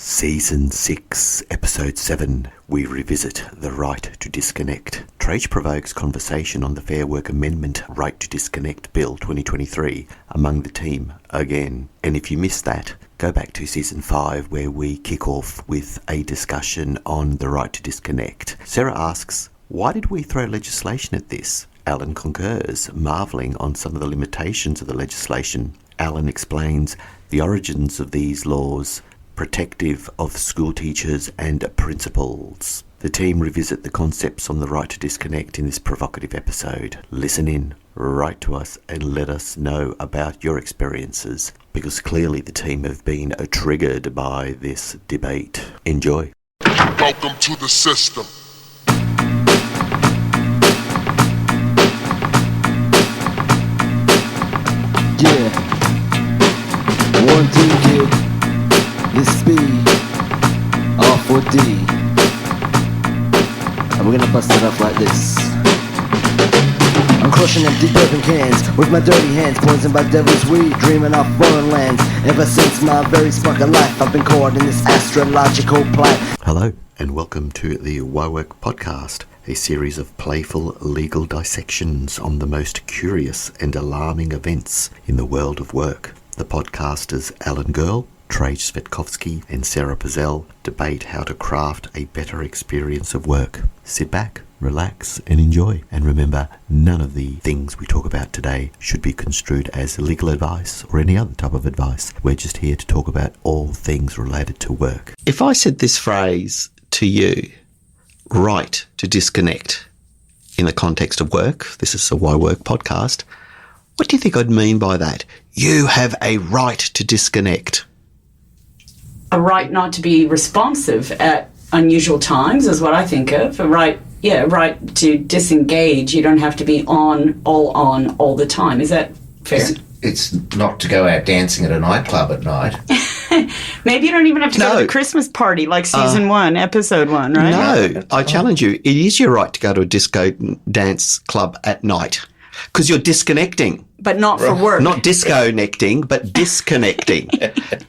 Season 6, Episode 7, we revisit the right to disconnect. Trajce provokes conversation on the Fair Work Amendment Right to Disconnect Bill 2023 among the team again. And if you missed that, go back to Season 5 where we kick off with a discussion on the right to disconnect. Sara asks, why did we throw legislation at this? Alan concurs, marvelling on some of the limitations of the legislation. Alan explains the origins of these laws, protective of school teachers and principals. The team revisit the concepts on the right to disconnect in this provocative episode. Listen in, write to us and let us know about your experiences, because clearly the team have been triggered by this debate. Enjoy. Welcome to the system. Yeah. 1, 2, kid. This speed, R4D. And we're gonna bust it up like this. I'm crushing empty bourbon cans with my dirty hands, poisoned by devil's weed, dreaming off foreign lands. Ever since my very spark of life, I've been caught in this astrological plight. Hello, and welcome to the Why Work podcast, a series of playful legal dissections on the most curious and alarming events in the world of work. The podcasters Alan Girl, Trajce and Sara debate how to craft a better experience of work. Sit back, relax and enjoy. And remember, none of the things we talk about today should be construed as legal advice or any other type of advice. We're just here to talk about all things related to work. If I said this phrase to you, right to disconnect, in the context of work, this is a Why Work podcast, what do you think I'd mean by that? You have a right to disconnect. A right not to be responsive at unusual times is what I think of. A right to disengage. You don't have to be on all the time. Is that fair? It's not to go out dancing at a nightclub at night. Maybe you don't even have to go to the Christmas party like season 1, episode 1, right? No, I challenge you. It is your right to go to a disco dance club at night because you're disconnecting. But not for work. Not disconnecting, but disconnecting.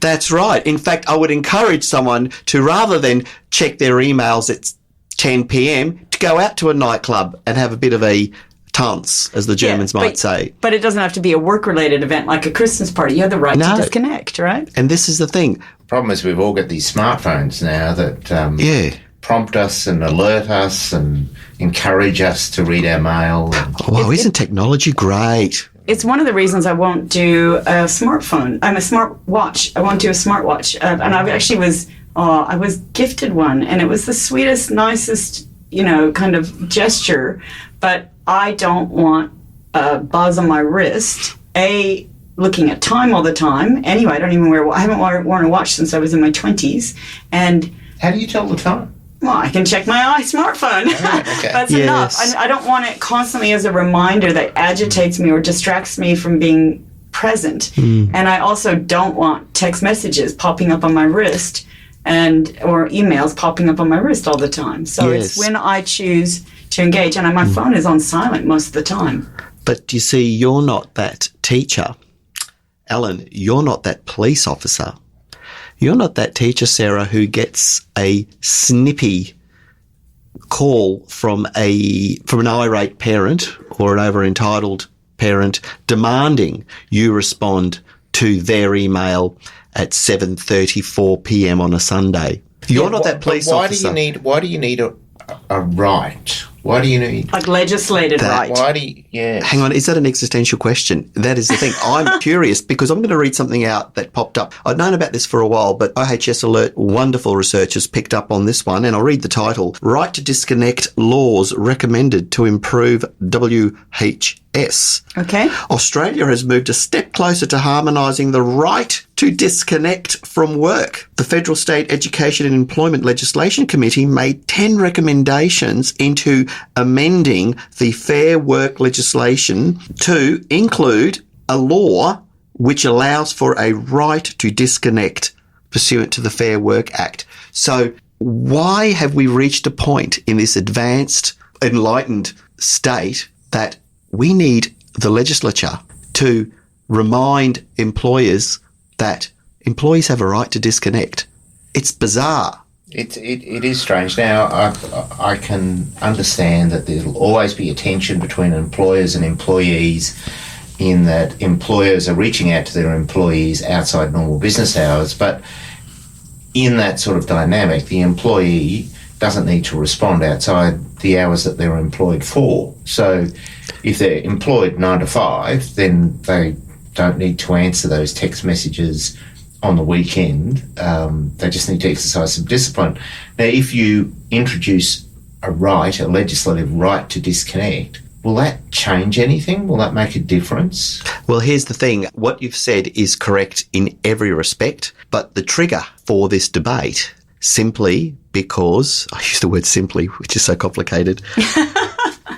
That's right. In fact, I would encourage someone to, rather than check their emails at 10 p.m, to go out to a nightclub and have a bit of a tanz, as the Germans might say. But it doesn't have to be a work-related event like a Christmas party. You have the right to disconnect, right? And this is the thing. The problem is we've all got these smartphones now that prompt us and alert us and encourage us to read our mail. Isn't technology great? It's one of the reasons I won't do a smartphone. I'm a smartwatch. I won't do a smartwatch. And I was gifted one, and it was the sweetest, nicest, kind of gesture. But I don't want a buzz on my wrist. Looking at time all the time. Anyway, I haven't worn a watch since I was in my 20s. And how do you tell the time? Well, I can check my smartphone. Okay. That's enough. I don't want it constantly as a reminder that agitates me or distracts me from being present. And I also don't want text messages popping up on my wrist or emails popping up on my wrist all the time. So it's when I choose to engage. And my phone is on silent most of the time. But you see, you're not that teacher. Alan, you're not that police officer. You're not that teacher, Sara, who gets a snippy call from an irate parent or an over-entitled parent demanding you respond to their email at 7:34 p.m. on a Sunday. You're not that police officer. Why do you need a right? Why do you need... Like legislated right. Why do you... Yeah. Hang on, is that an existential question? That is the thing. I'm curious because I'm going to read something out that popped up. I'd known about this for a while, but OHS Alert, wonderful researchers picked up on this one, and I'll read the title. Right to disconnect laws recommended to improve WHS. Okay. Australia has moved a step closer to harmonising the right to disconnect from work. The Federal State Education and Employment Legislation Committee made 10 recommendations into amending the Fair Work legislation to include a law which allows for a right to disconnect pursuant to the Fair Work Act. So why have we reached a point in this advanced, enlightened state that we need the legislature to remind employers that employees have a right to disconnect? It's bizarre. It is strange. Now, I can understand that there'll always be a tension between employers and employees, in that employers are reaching out to their employees outside normal business hours, but in that sort of dynamic, the employee doesn't need to respond outside the hours that they're employed for. So if they're employed 9 to 5, then they don't need to answer those text messages on the weekend. They just need to exercise some discipline. Now, if you introduce a legislative right to disconnect, will that change anything? Will that make a difference? Well, here's the thing. What you've said is correct in every respect, but the trigger for this debate, simply because, I use the word simply, which is so complicated,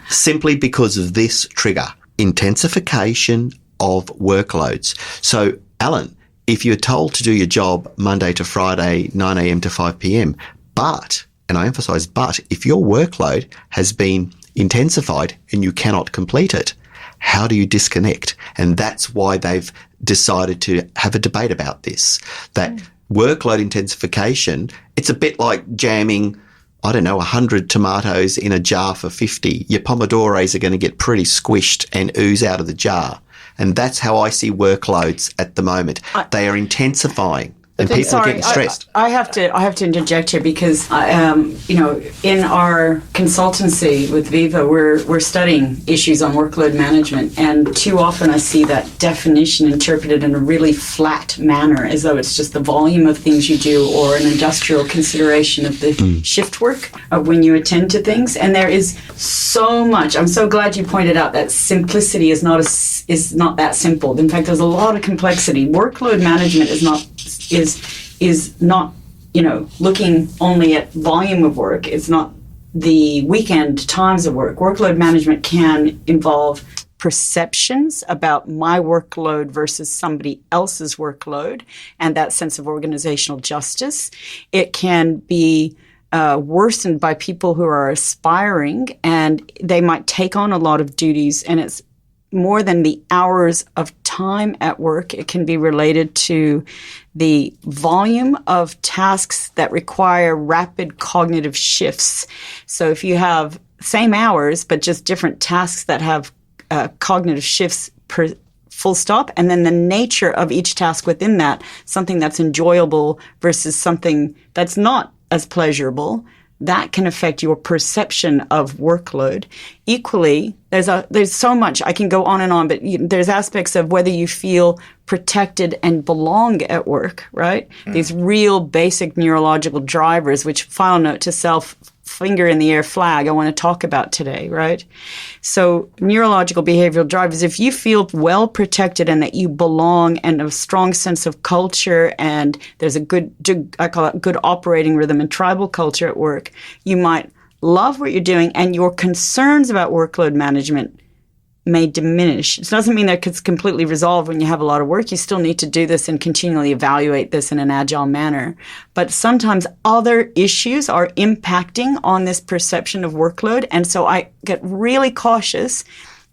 simply because of this trigger, intensification of workloads. So, Alan, if you're told to do your job Monday to Friday, 9 a.m. to 5 p.m, but, and I emphasise but, if your workload has been intensified and you cannot complete it, how do you disconnect? And that's why they've decided to have a debate about this. That workload intensification, it's a bit like jamming, 100 tomatoes in a jar for 50. Your pomodores are going to get pretty squished and ooze out of the jar. And that's how I see workloads at the moment. They are intensifying. And people are getting stressed. I have to interject here because, in our consultancy with Viva, we're studying issues on workload management, and too often I see that definition interpreted in a really flat manner, as though it's just the volume of things you do or an industrial consideration of the shift work of when you attend to things. And there is so much. I'm so glad you pointed out that simplicity is not that simple. In fact, there's a lot of complexity. Workload management is not looking only at volume of work. It's not the weekend times of work. Workload management can involve perceptions about my workload versus somebody else's workload, and that sense of organizational justice. It can be worsened by people who are aspiring, and they might take on a lot of duties, and it's more than the hours of time at work. It can be related to the volume of tasks that require rapid cognitive shifts. So if you have same hours, but just different tasks that have cognitive shifts per full stop, and then the nature of each task within that, something that's enjoyable versus something that's not as pleasurable, that can affect your perception of workload. Equally, there's so much, I can go on and on, but there's aspects of whether you feel protected and belong at work, right? These real basic neurological drivers, which final note to self, finger in the air flag, I want to talk about today, right? So neurological behavioral drivers, if you feel well protected and that you belong and a strong sense of culture and there's a good, I call it good operating rhythm and tribal culture at work, you might love what you're doing and your concerns about workload management may diminish. It doesn't mean that it's completely resolved when you have a lot of work. You still need to do this and continually evaluate this in an agile manner. But sometimes other issues are impacting on this perception of workload. And so I get really cautious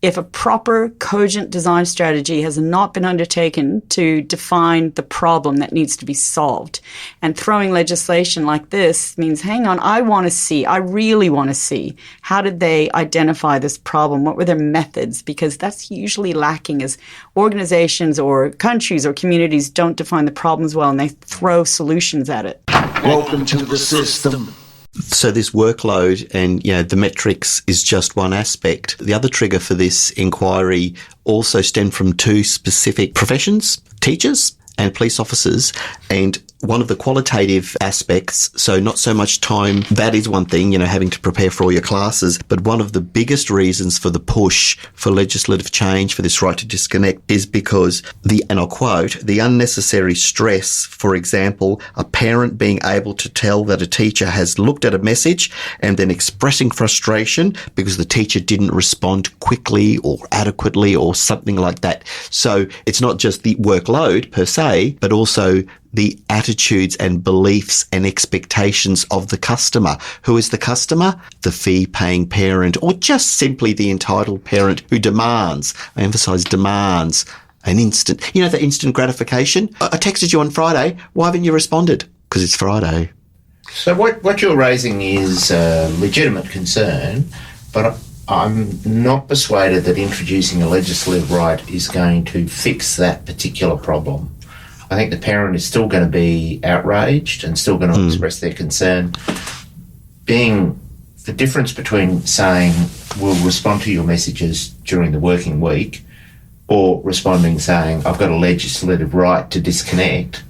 if a proper, cogent design strategy has not been undertaken to define the problem that needs to be solved. And throwing legislation like this means, hang on, I really want to see, how did they identify this problem? What were their methods? Because that's usually lacking as organizations or countries or communities don't define the problems well and they throw solutions at it. Welcome to the system. So this workload and, the metrics is just one aspect. The other trigger for this inquiry also stemmed from two specific professions, teachers and police officers, and one of the qualitative aspects, so not so much time, that is one thing, having to prepare for all your classes, but one of the biggest reasons for the push for legislative change for this right to disconnect is because and I'll quote, the unnecessary stress, for example, a parent being able to tell that a teacher has looked at a message and then expressing frustration because the teacher didn't respond quickly or adequately or something like that. So it's not just the workload per se, but also the attitudes and beliefs and expectations of the customer. Who is the customer? The fee-paying parent, or just simply the entitled parent who demands, I emphasise demands, an instant, the instant gratification. I texted you on Friday, why haven't you responded? because it's Friday. So what you're raising is a legitimate concern, but I'm not persuaded that introducing a legislative right is going to fix that particular problem. I think the parent is still going to be outraged and still going to express their concern. Being the difference between saying we'll respond to your messages during the working week or responding saying I've got a legislative right to disconnect,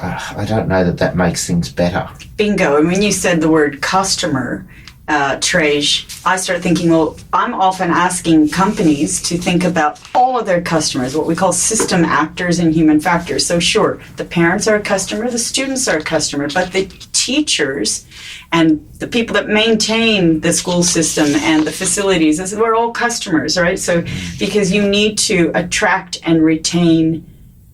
I don't know that makes things better. Bingo. And when you said the word customer, Trajce, I started thinking, well, I'm often asking companies to think about all of their customers, what we call system actors and human factors. So sure, the parents are a customer, the students are a customer, but the teachers and the people that maintain the school system and the facilities, we're all customers, right? So because you need to attract and retain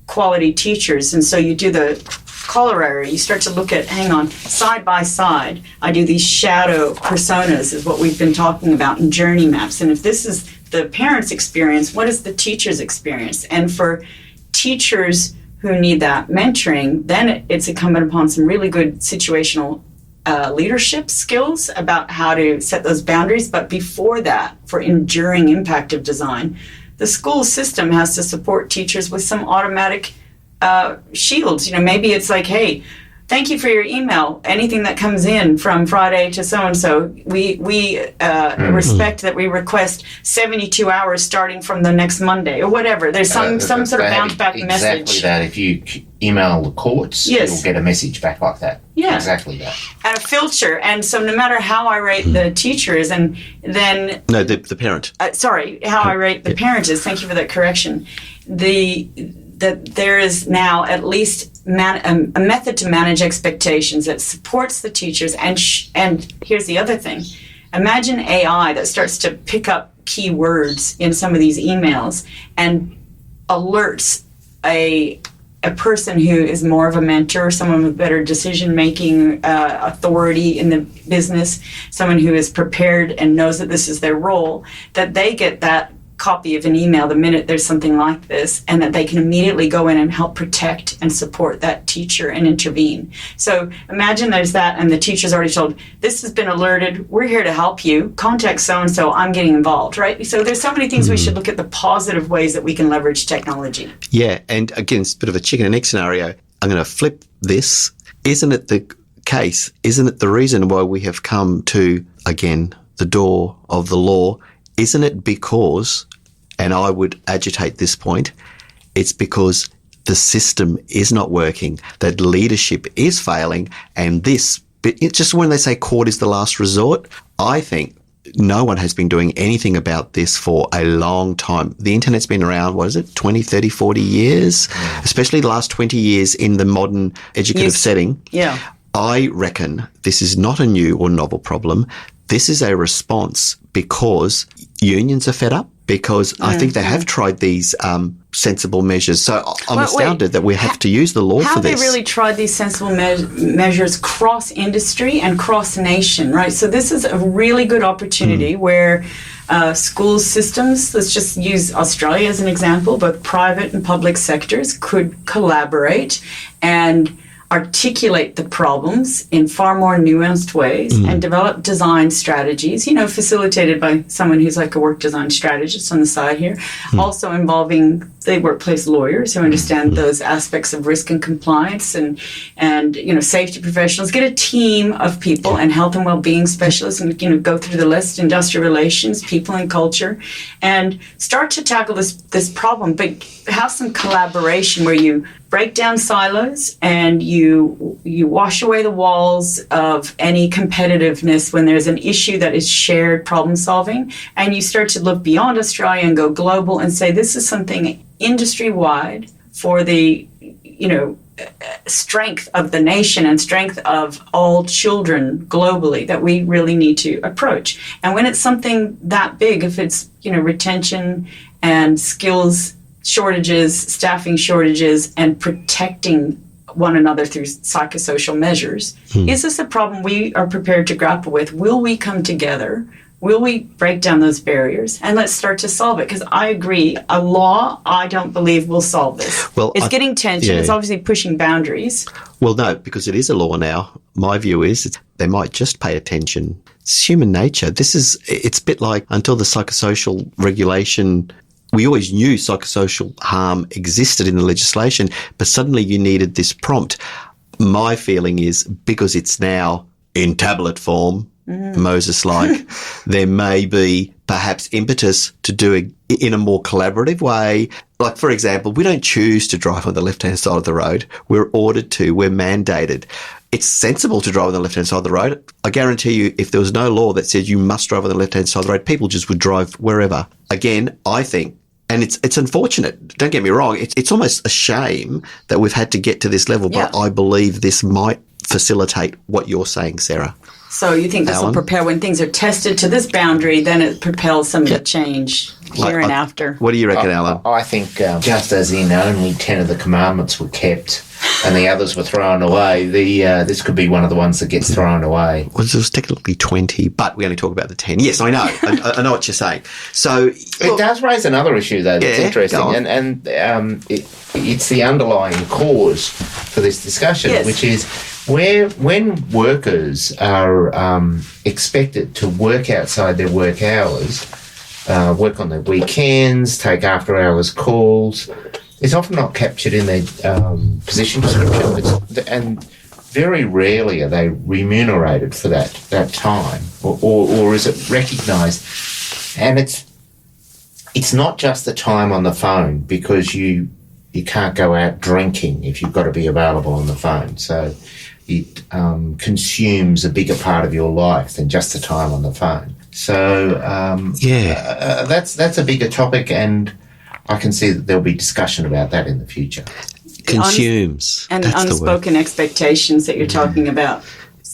quality teachers, and so you do the corollary, you start to look at, hang on, side by side, I do these shadow personas, is what we've been talking about in journey maps. And if this is the parent's experience, what is the teacher's experience? And for teachers who need that mentoring, then it's incumbent upon some really good situational leadership skills about how to set those boundaries. But before that, for enduring impact of design, the school system has to support teachers with some automatic shields. Maybe it's like, hey, thank you for your email. Anything that comes in from Friday to so-and-so, we respect that we request 72 hours starting from the next Monday or whatever. There's some sort of bounce back message. Exactly that. If you email the courts, you'll get a message back like that. Yeah. Exactly that. And a filter. And so no matter how I rate the teacher is, and then... No, the parent. How I rate the parent is, thank you for that correction, that there is now at least a method to manage expectations that supports the teachers. And here's the other thing. Imagine AI that starts to pick up keywords in some of these emails and alerts a person who is more of a mentor, someone with better decision-making authority in the business, someone who is prepared and knows that this is their role, that they get that copy of an email the minute there's something like this, and that they can immediately go in and help protect and support that teacher and intervene. So imagine there's that, and the teacher's already told, this has been alerted, we're here to help you, contact so-and-so, I'm getting involved, right? So there's so many things we should look at the positive ways that we can leverage technology. Yeah, and again, it's a bit of a chicken and egg scenario. I'm going to flip this. Isn't it the case, isn't it the reason why we have come to, again, the door of the law? Isn't it because, and I would agitate this point, it's because the system is not working, that leadership is failing, and this, just when they say court is the last resort, I think no one has been doing anything about this for a long time. The internet's been around, 20, 30, 40 years, especially the last 20 years in the modern educative setting. Yeah. I reckon this is not a new or novel problem. This is a response because unions are fed up, because I think they have tried these sensible measures. So I'm astounded that we have to use the law for this. How they really tried these sensible measures cross-industry and cross-nation, right? So this is a really good opportunity where school systems, let's just use Australia as an example, both private and public sectors could collaborate and articulate the problems in far more nuanced ways and develop design strategies, facilitated by someone who's like a work design strategist on the side here, also involving the workplace lawyers who understand those aspects of risk and compliance and safety professionals. Get a team of people and health and well-being specialists and, go through the list, industrial relations, people and culture, and start to tackle this problem, but have some collaboration where you break down silos and you wash away the walls of any competitiveness when there's an issue that is shared problem solving, and you start to look beyond Australia and go global and say this is something industry-wide for the strength of the nation and strength of all children globally that we really need to approach. And when it's something that big, if it's retention and skills shortages, staffing shortages, and protecting one another through psychosocial measures. Is this a problem we are prepared to grapple with? Will we come together Will we break down those barriers and let's start to solve it? Because I agree, a law, I don't believe will solve this. Well, it's getting tension. yeah. It's obviously pushing boundaries. Well, no, because it is a law now. My view is they might just pay attention. It's human nature. It's a bit like until the psychosocial regulation, we always knew psychosocial harm existed in the legislation, but suddenly you needed this prompt. My feeling is because it's now in tablet form, Moses-like, there may be perhaps impetus to do it in a more collaborative way. Like, for example, we don't choose to drive on the left-hand side of the road. We're ordered to. We're mandated. It's sensible to drive on the left-hand side of the road. I guarantee you, if there was no law that said you must drive on the left-hand side of the road, people just would drive wherever. Again, I think, and it's unfortunate, don't get me wrong, it's almost a shame that we've had to get to this level, but I believe this might facilitate what you're saying, Sarah. So you think this will prepare, when things are tested to this boundary, then it propels some of the change here and after? What do you reckon, Alan? I think just as in only 10 of the commandments were kept and the others were thrown away, this could be one of the ones that gets thrown away. Well, it was technically 20, but we only talk about the 10. Yes, I know. I know what you're saying. So it does raise another issue, though, that's interesting, and it's the underlying cause for this discussion, which is when workers are expected to work outside their work hours, work on their weekends, take after-hours calls, it's often not captured in their position description, and very rarely are they remunerated for that time, or is it recognised? And it's not just the time on the phone, because you can't go out drinking if you've got to be available on the phone. So it consumes a bigger part of your life than just the time on the phone. So that's a bigger topic, and I can see that there'll be discussion about that in the future. Consumes. And unspoken expectations that you're talking about.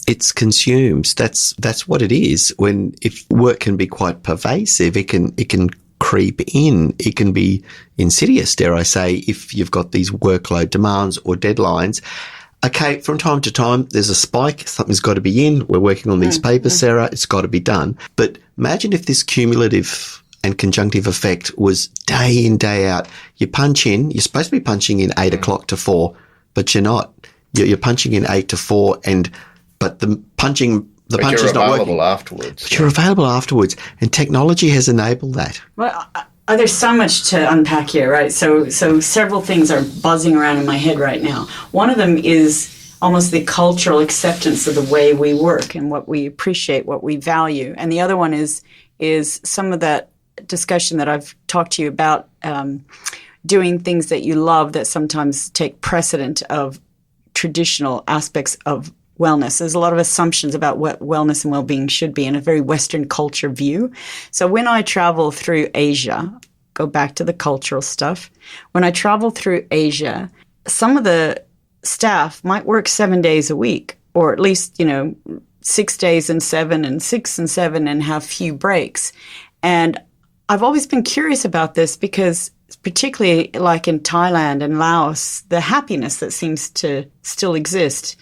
It's consumes. That's what it is. If work can be quite pervasive, it can creep in. It can be insidious, dare I say, if you've got these workload demands or deadlines. Okay, from time to time, there's a spike. Something's got to be in. We're working on these papers, Sarah. It's got to be done. But imagine if this cumulative and conjunctive effect was day in, day out. You punch in. You're supposed to be punching in 8 o'clock to 4, but you're not. You're punching in 8 to 4, but the punch is not working. But you're available afterwards. But you're available afterwards, and technology has enabled that. Well, there's so much to unpack here, right? So several things are buzzing around in my head right now. One of them is almost the cultural acceptance of the way we work and what we appreciate, what we value. And the other one is some of that discussion that I've talked to you about, doing things that you love that sometimes take precedent of traditional aspects of wellness. There's a lot of assumptions about what wellness and well-being should be in a very Western culture view. So when I travel through Asia, go back to the cultural stuff, when I travel through Asia, some of the staff might work 7 days a week, or at least, 6 days and 7 and 6 and 7 and have few breaks. And I've always been curious about this because particularly like in Thailand and Laos, the happiness that seems to still exist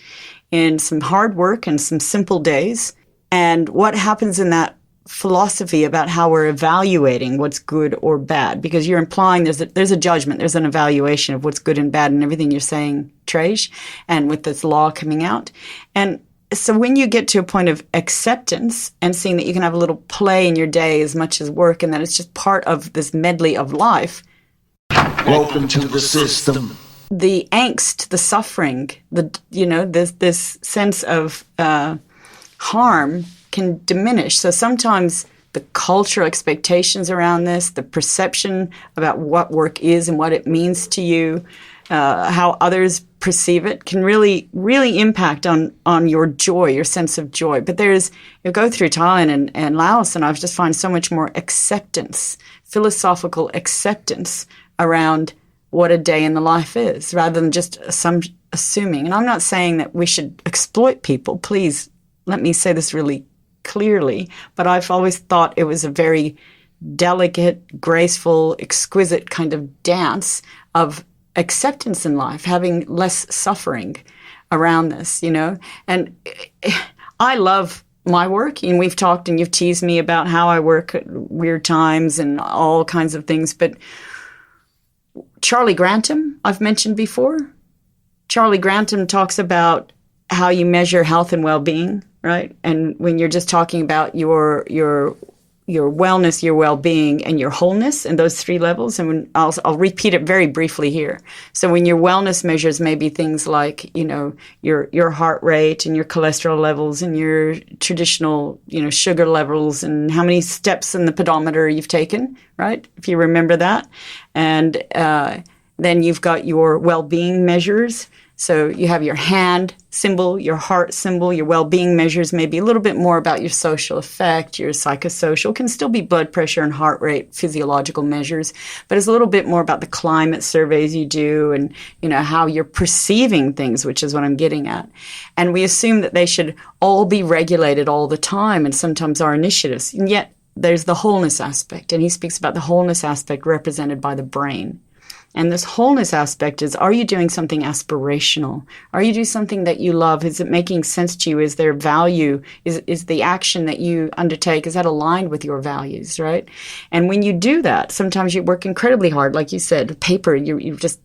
in some hard work and some simple days, and what happens in that philosophy about how we're evaluating what's good or bad, because you're implying there's a judgment, there's an evaluation of what's good and bad and everything you're saying, Trajce, and with this law coming out. And so when you get to a point of acceptance and seeing that you can have a little play in your day as much as work, and that it's just part of this medley of life. Welcome to the system. The angst, the suffering, this sense of harm can diminish. So sometimes the cultural expectations around this, the perception about what work is and what it means to you, how others perceive it, can really, really impact on your joy, your sense of joy. But you go through Thailand and Laos, and I just find so much more acceptance, philosophical acceptance around what a day in the life is, rather than just assuming. And I'm not saying that we should exploit people. Please let me say this really clearly. But I've always thought it was a very delicate, graceful, exquisite kind of dance of acceptance in life, having less suffering around this, And I love my work. And we've talked and you've teased me about how I work at weird times and all kinds of things. But Charlie Grantham, I've mentioned before. Charlie Grantham talks about how you measure health and well-being, right? And when you're just talking about your wellness, your well-being, and your wholeness, and those three levels. And I'll repeat it very briefly here. So when your wellness measures maybe things like, your heart rate and your cholesterol levels and your traditional, sugar levels and how many steps in the pedometer you've taken, right? If you remember that. And then you've got your well-being measures. So you have your hand symbol, your heart symbol, your well-being measures, maybe a little bit more about your social effect, your psychosocial, can still be blood pressure and heart rate, physiological measures, but it's a little bit more about the climate surveys you do and, how you're perceiving things, which is what I'm getting at. And we assume that they should all be regulated all the time, and sometimes our initiatives. And yet there's the wholeness aspect, and he speaks about the wholeness aspect represented by the brain. And this wholeness aspect is, are you doing something aspirational? Are you doing something that you love? Is it making sense to you? Is there value? Is the action that you undertake, is that aligned with your values, right? And when you do that, sometimes you work incredibly hard. Like you said, paper, you're just,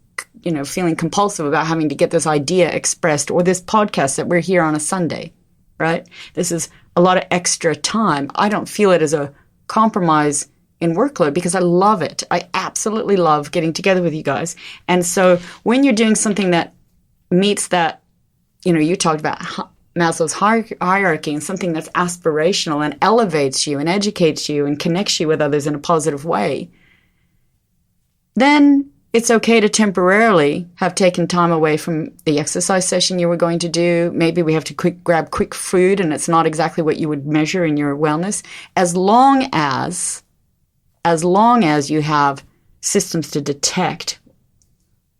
feeling compulsive about having to get this idea expressed, or this podcast that we're here on a Sunday, right? This is a lot of extra time. I don't feel it as a compromise in workload because I love it. I absolutely love getting together with you guys. And so when you're doing something that meets that, you talked about Maslow's hierarchy, and something that's aspirational and elevates you and educates you and connects you with others in a positive way, then it's okay to temporarily have taken time away from the exercise session you were going to do. Maybe we have to grab quick food and it's not exactly what you would measure in your wellness, as long as you have systems to detect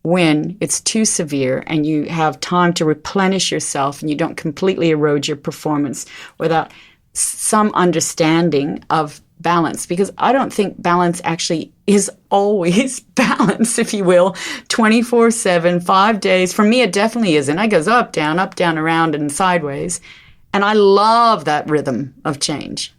when it's too severe and you have time to replenish yourself and you don't completely erode your performance without some understanding of balance. Because I don't think balance actually is always balance, if you will, 24/7, 5 days. For me, it definitely isn't. It goes up, down, around, and sideways. And I love that rhythm of change.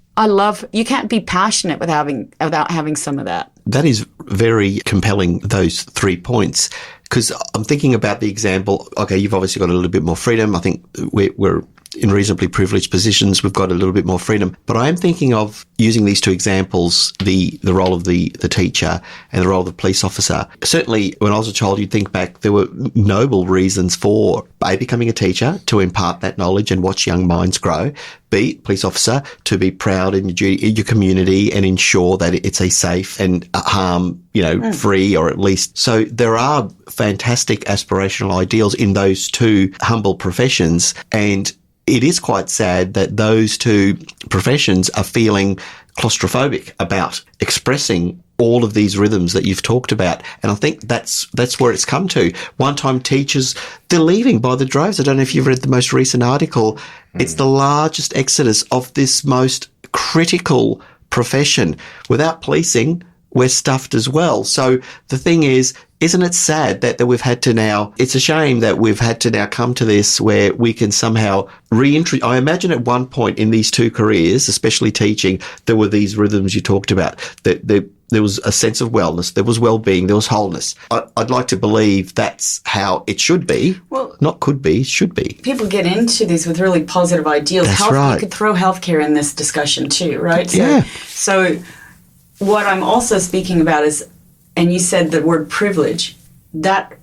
You can't be passionate without having some of that. That is very compelling, those 3 points, because I'm thinking about the example, okay, you've obviously got a little bit more freedom. I think we're in reasonably privileged positions. We've got a little bit more freedom. But I am thinking of using these two examples, the role of the teacher and the role of the police officer. Certainly, when I was a child, you'd think back, there were noble reasons for A, becoming a teacher, to impart that knowledge and watch young minds grow. B, police officer, to be proud in your community and ensure that it's a safe and harm, free, or at least. So there are fantastic aspirational ideals in those two humble professions. And it is quite sad that those two professions are feeling claustrophobic about expressing all of these rhythms that you've talked about. And I think that's where it's come to. One-time teachers, they're leaving by the droves. I don't know if you've read the most recent article. It's the largest exodus of this most critical profession. Without policing, we're stuffed as well. So the thing is, isn't it sad that we've had to now, it's a shame that we've had to now come to this where we can somehow reintroduce. I imagine at one point in these two careers, especially teaching, there were these rhythms you talked about. There was a sense of wellness, there was well-being, there was wholeness. I'd like to believe that's how it should be. Well, not could be, should be. People get into these with really positive ideals. That's right. You could throw healthcare in this discussion too, right? Yeah. So what I'm also speaking about is, and you said the word privilege, that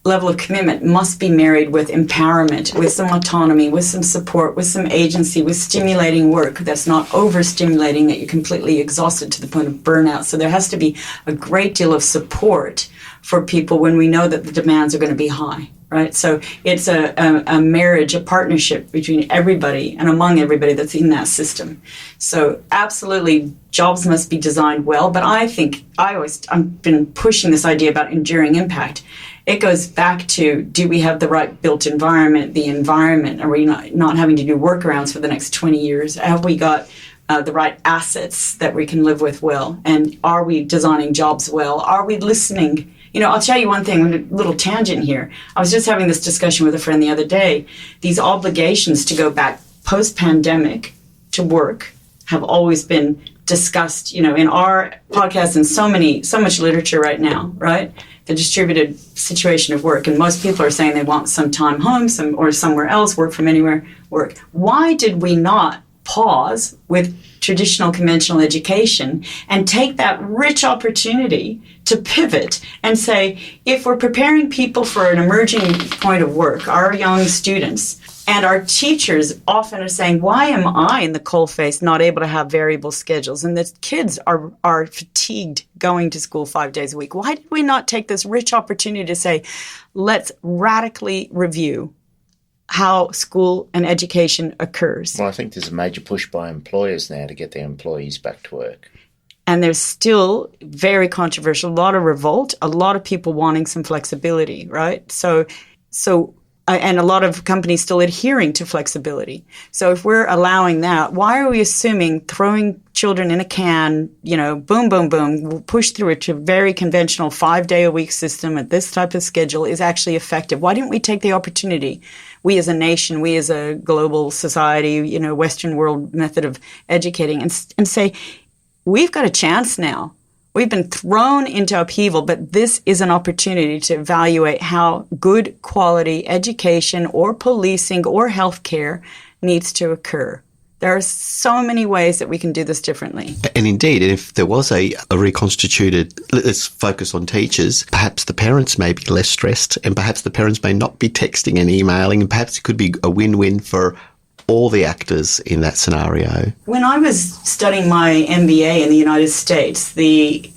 level of commitment must be married with empowerment, with some autonomy, with some support, with some agency, with stimulating work that's not overstimulating, that you're completely exhausted to the point of burnout. So there has to be a great deal of support for people when we know that the demands are going to be high, right? So it's a marriage, a partnership between everybody and among everybody that's in that system. So absolutely, jobs must be designed well, but I think I've been pushing this idea about enduring impact. It goes back to, do we have the right built environment, the environment? Are we not having to do workarounds for the next 20 years? Have we got the right assets that we can live with well? And are we designing jobs well? Are we listening? I'll tell you one thing, a little tangent here. I was just having this discussion with a friend the other day. These obligations to go back post-pandemic, to work have always been discussed, you know, in our podcast and so much literature right now, right? The distributed situation of work. And most people are saying they want some time home, or somewhere else, work from anywhere, work. Why did we not pause with traditional conventional education and take that rich opportunity to pivot and say, if we're preparing people for an emerging point of work, our young students, and our teachers often are saying, why am I in the coalface not able to have variable schedules? And the kids are fatigued going to school 5 days a week. Why did we not take this rich opportunity to say, let's radically review how school and education occurs? Well, I think there's a major push by employers now to get their employees back to work. And there's still very controversial, a lot of revolt, a lot of people wanting some flexibility, right? So and a lot of companies still adhering to flexibility. So if we're allowing that, why are we assuming throwing children in a can, you know, boom, boom, boom, we'll push through it to a very conventional 5-day-a-week system at this type of schedule is actually effective? Why didn't we take the opportunity, we as a nation, we as a global society, you know, Western world method of educating, and say, we've got a chance now. We've been thrown into upheaval, but this is an opportunity to evaluate how good quality education or policing or healthcare needs to occur. There are so many ways that we can do this differently. And indeed, if there was a reconstituted, let's focus on teachers, perhaps the parents may be less stressed, and perhaps the parents may not be texting and emailing, and perhaps it could be a win-win for all the actors in that scenario. When I was studying my MBA in the United States,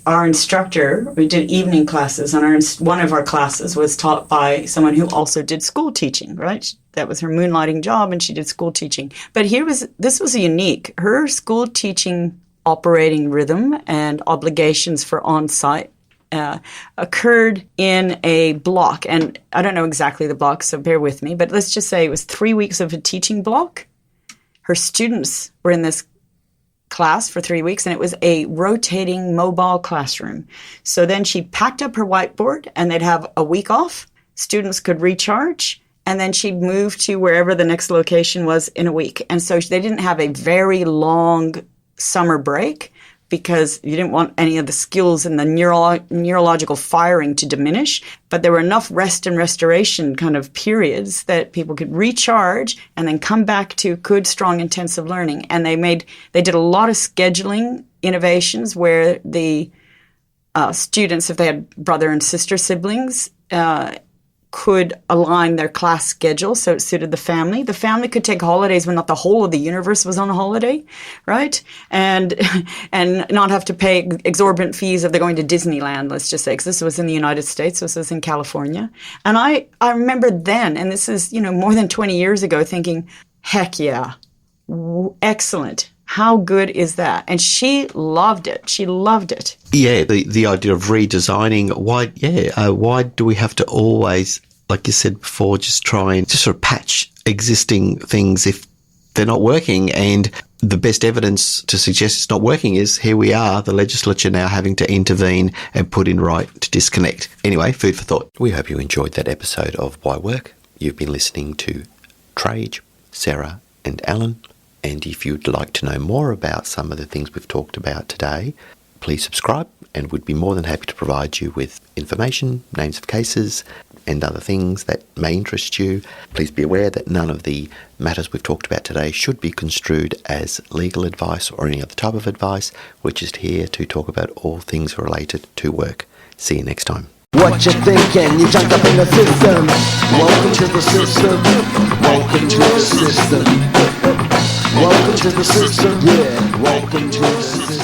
our instructor, we did evening classes, and one of our classes was taught by someone who also did school teaching, right? That was her moonlighting job, and she did school teaching. But this was unique. Her school teaching operating rhythm and obligations for on-site occurred in a block, and I don't know exactly the block, so bear with me, but let's just say it was 3 weeks of a teaching block. Her students were in this class for 3 weeks, and it was a rotating mobile classroom. So then she packed up her whiteboard, and they'd have a week off. Students could recharge, and then she'd move to wherever the next location was in a week. And so they didn't have a very long summer break, because you didn't want any of the skills and the neurological firing to diminish. But there were enough rest and restoration kind of periods that people could recharge and then come back to good, strong, intensive learning. And they did a lot of scheduling innovations where the students, if they had brother and sister siblings, could align their class schedule so it suited the family. The family could take holidays when not the whole of the universe was on a holiday, right? And not have to pay exorbitant fees if they're going to Disneyland, let's just say, because this was in the United States, this was in California. And I remember then, and this is, you know, more than 20 years ago, thinking, heck yeah, excellent. How good is that? And she loved it. She loved it. Yeah, the idea of redesigning. Why do we have to always, like you said before, just try and just sort of patch existing things if they're not working? And the best evidence to suggest it's not working is here we are, the legislature now having to intervene and put in right to disconnect. Anyway, food for thought. We hope you enjoyed that episode of Why Work. You've been listening to Trajce, Sara and Alan. And if you'd like to know more about some of the things we've talked about today, please subscribe, and we'd be more than happy to provide you with information, names of cases, and other things that may interest you. Please be aware that none of the matters we've talked about today should be construed as legal advice or any other type of advice. We're just here to talk about all things related to work. See you next time. What you thinking? You jumped up in the system. Welcome to the system. Welcome to the system. Welcome to the system. Yeah. Welcome to the system.